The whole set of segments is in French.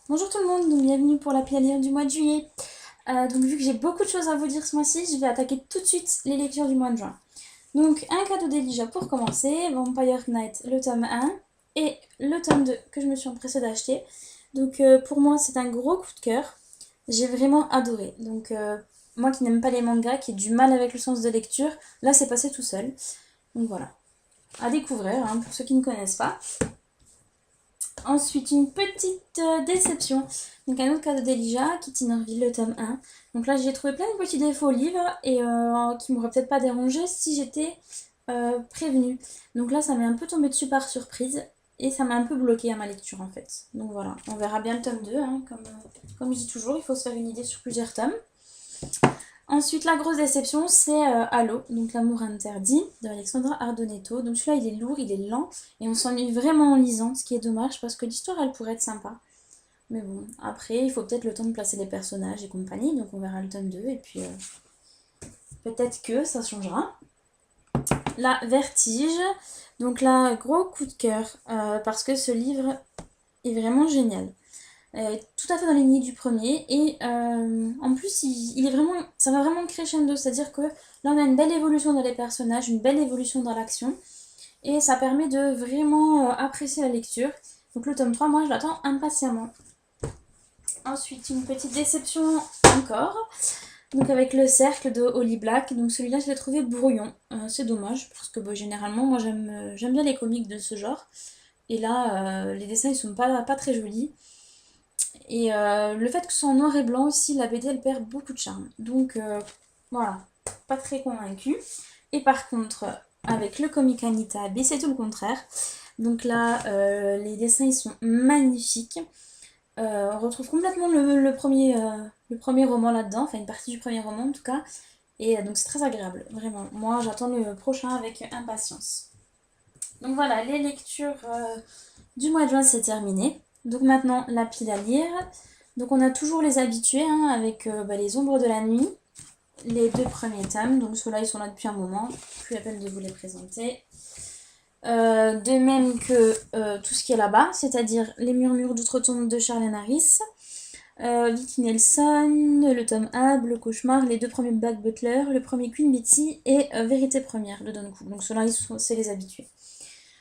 Bonjour tout le monde, donc bienvenue pour la pile à lire du mois de juillet. Donc vu que j'ai beaucoup de choses à vous dire ce mois-ci, je vais attaquer tout de suite les lectures du mois de juin. Donc un cadeau d'Elijah pour commencer, Vampire Knight le tome 1 et le tome 2 que je me suis empressée d'acheter. Donc pour moi c'est un gros coup de cœur, j'ai vraiment adoré. Donc moi qui n'aime pas les mangas, qui ai du mal avec le sens de lecture, là c'est passé tout seul. Donc voilà, à découvrir hein, pour ceux qui ne connaissent pas. Ensuite, une petite déception. Donc, un autre cadeau d'Elijah, Kitty Norville, le tome 1. Donc là, j'ai trouvé plein de petits défauts au livre et qui m'auraient peut-être pas dérangé si j'étais prévenue. Donc là, ça m'est un peu tombé dessus par surprise et ça m'a un peu bloqué à ma lecture en fait. Donc voilà, on verra bien le tome 2. Hein, comme je dis toujours, il faut se faire une idée sur plusieurs tomes. Ensuite, la grosse déception, c'est Halo, donc l'amour interdit de Alexandra Ardonetto. Donc celui-là, il est lourd, il est lent, et on s'ennuie vraiment en lisant, ce qui est dommage parce que l'histoire, elle pourrait être sympa. Mais bon, après, il faut peut-être le temps de placer les personnages et compagnie, donc on verra le tome 2, et puis peut-être que ça changera. La Vertige, donc là, gros coup de cœur, parce que ce livre est vraiment génial. Tout à fait dans les lignes du premier et en plus il est vraiment ça va vraiment crescendo, c'est-à-dire que là on a une belle évolution dans les personnages, une belle évolution dans l'action et ça permet de vraiment apprécier la lecture. Donc le tome 3 moi je l'attends impatiemment. Ensuite une petite déception encore, donc avec le cercle de Holly Black. Donc celui-là je l'ai trouvé brouillon, c'est dommage parce que généralement moi j'aime bien les comics de ce genre et là les dessins ils sont pas très jolis. Et le fait que ce soit en noir et blanc aussi, la BD elle perd beaucoup de charme. Donc voilà, pas très convaincue. Et par contre, avec le comic Anita Abbey, c'est tout le contraire. Donc là, les dessins ils sont magnifiques. On retrouve complètement le premier roman là-dedans, enfin une partie du premier roman en tout cas. Et donc c'est très agréable, vraiment. Moi j'attends le prochain avec impatience. Donc voilà, les lectures du mois de juin c'est terminé. Donc maintenant la pile à lire. Donc on a toujours les habitués hein, avec les ombres de la nuit, les deux premiers tomes. Donc ceux-là ils sont là depuis un moment, plus la peine de vous les présenter. De même que tout ce qui est là-bas, c'est-à-dire les murmures d'outre-tombe de Charlène Harris, Vicky Nelson, le tome Ab, le cauchemar, les deux premiers Back Butler, le premier Queen Betty et Vérité première de Don Cook. Donc ceux-là c'est les habitués.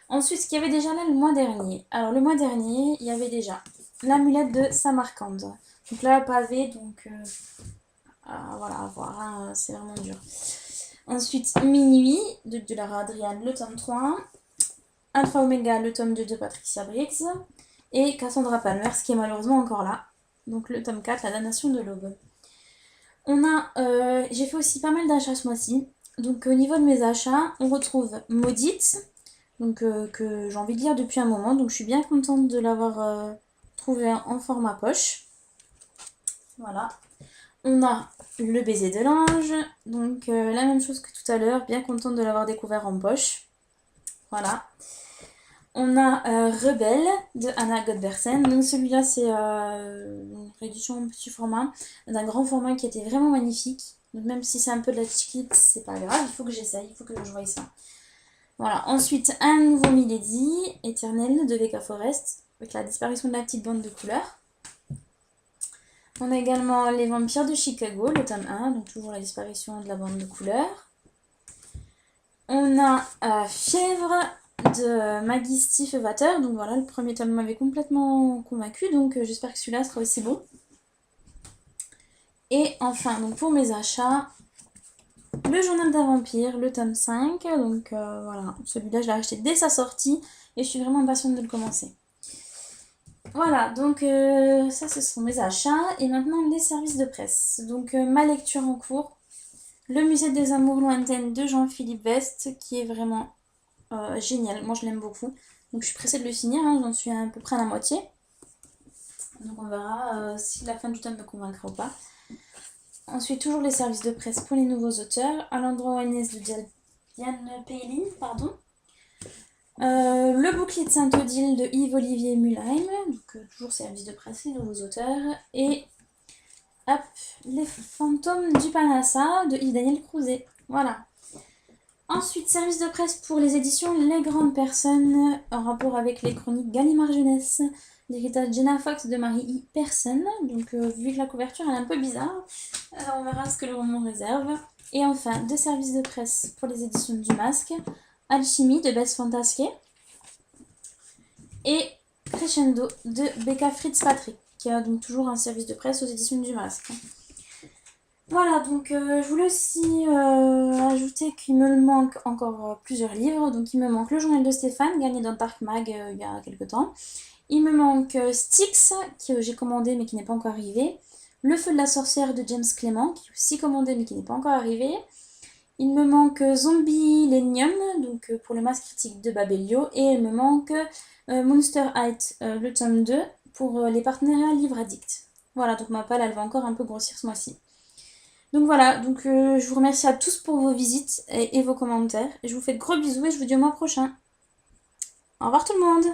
Ensuite, ce qu'il y avait déjà là le mois dernier. Alors, le mois dernier, il y avait déjà l'amulette de Samarcande. Donc là, pavé, donc voilà, à voir, hein, c'est vraiment dur. Ensuite, Minuit de Lara Adriane, le tome 3. Alpha Omega, le tome 2 de Patricia Briggs. Et Cassandra Palmer, ce qui est malheureusement encore là. Donc le tome 4, La damnation de l'aube. J'ai fait aussi pas mal d'achats ce mois-ci. Donc au niveau de mes achats, on retrouve Maudite, donc que j'ai envie de lire depuis un moment, donc je suis bien contente de l'avoir trouvé en format poche. Voilà. On a Le baiser de l'ange, donc la même chose que tout à l'heure, bien contente de l'avoir découvert en poche. Voilà. On a Rebelle de Anna Godbersen, donc celui-là c'est une réédition en petit format, d'un grand format qui était vraiment magnifique. Donc même si c'est un peu de la chiquite, c'est pas grave, il faut que j'essaye, il faut que je voie ça. Voilà, ensuite un nouveau Milady, Éternel de Vega Forest, avec la disparition de la petite bande de couleurs. On a également Les Vampires de Chicago, le tome 1, donc toujours la disparition de la bande de couleurs. On a Fièvre de Maggie Steve Vater, donc voilà, le premier tome m'avait complètement convaincu, donc j'espère que celui-là sera aussi beau. Et enfin, donc pour mes achats, le journal d'un vampire, le tome 5, donc voilà, celui-là je l'ai acheté dès sa sortie et je suis vraiment impatiente de le commencer. Voilà, donc ça ce sont mes achats et maintenant les services de presse. Donc ma lecture en cours, Le musée des amours lointaines de Jean-Philippe Vest, qui est vraiment génial, moi je l'aime beaucoup. Donc je suis pressée de le finir, hein, j'en suis à peu près à la moitié. Donc on verra si la fin du tome me convaincra ou pas. Ensuite, toujours les services de presse pour les nouveaux auteurs. À l'endroit Agnès de Diane Paylin, pardon. Le bouclier de Saint-Odile de Yves-Olivier Mulheim. Donc, toujours service de presse, les nouveaux auteurs. Et hop, Les fantômes du Panassa de Yves-Daniel Crouzet. Voilà. Ensuite, service de presse pour les éditions Les Grandes Personnes, en rapport avec les chroniques Gallimard Jeunesse l'héritage Jenna Fox de Marie Persson. Donc vu que la couverture elle est un peu bizarre, on verra ce que le roman réserve. Et enfin, 2 services de presse pour les éditions du Masque. Alchimie de Bess Fantasque et Crescendo de Becca Fritz-Patrick, qui a donc toujours un service de presse aux éditions du Masque. Voilà, donc je voulais aussi ajouter qu'il me manque encore plusieurs livres. Donc il me manque Le Journal de Stéphane, gagné dans Dark Mag il y a quelques temps. Il me manque Styx, que j'ai commandé mais qui n'est pas encore arrivé. Le Feu de la Sorcière de James Clement, qui est aussi commandé mais qui n'est pas encore arrivé. Il me manque Zombie Lenium, donc pour le masque critique de Babelio. Et il me manque Monster Height, le tome 2, pour les partenariats Livre Addict. Voilà, donc ma palle, elle va encore un peu grossir ce mois-ci. Donc voilà, donc je vous remercie à tous pour vos visites et vos commentaires. Je vous fais de gros bisous et je vous dis au mois prochain. Au revoir tout le monde!